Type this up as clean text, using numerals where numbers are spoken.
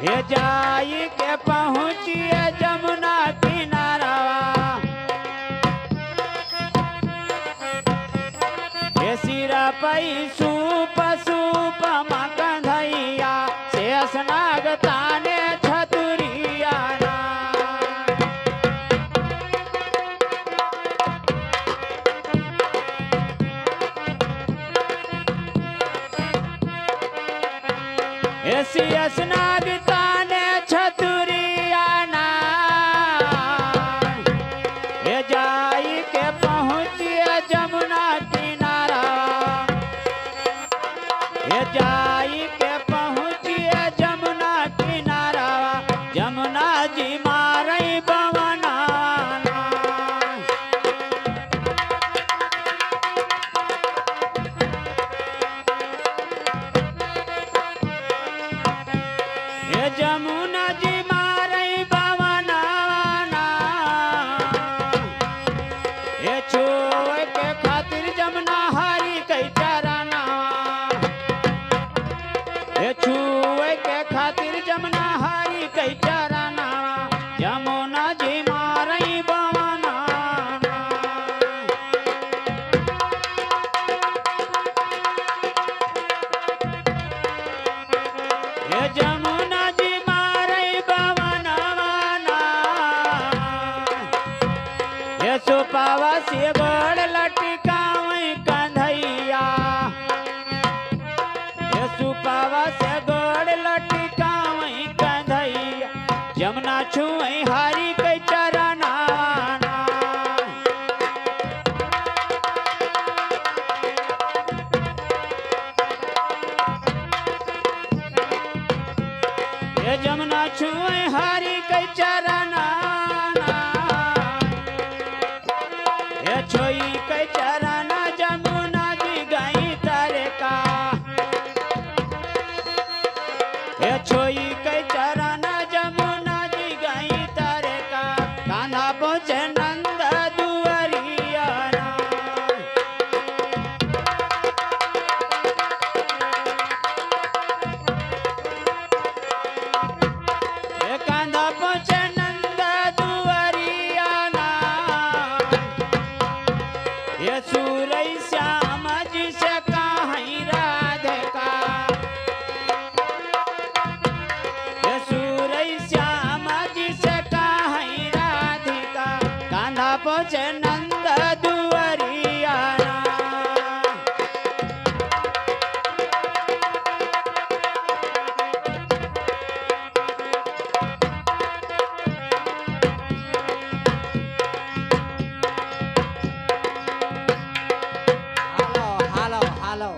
ये जाई के पहुँचिए जमुना किनारा ये सिरा पई सूप सूप मकंधैया शेष नाग ताने छतुरिया शेष नाग ताने छतुरिया ये जाई के पहुँचिए जमुना किनारा ये जाई के पहुँचिए जमुना किनारा जमुना जी मारई बवना ये जमुना जी मारई बवना ये छुए के खातिर जमुना हरी कई चराना ये छुए के खातिर जमुना हरी कई चराना जमुना जी मारई बवना ये जमुना जी मारई बवना ये सुपावा से गोड़ लटकावई कंधैया ये सुपावा से गोड़ लटकावई कंधैया जमुना छुई हरी कई चरना ये जमुना छुई हरी कई चरना ये छोई कई चरना जमुना जी गई तारे का ये छोई कई चरना जमुना जी गई तारे का कान्हा पहुँचे नंद दुआरिया ये कान्हा पहुँचे नंद दुआरिया ये सूरई श्याम जी से कहीं राधिका ये सूरई श्याम जी से कहीं राधिका कान्हा पहुँचे नंद दुआरिया हालो हालो हालो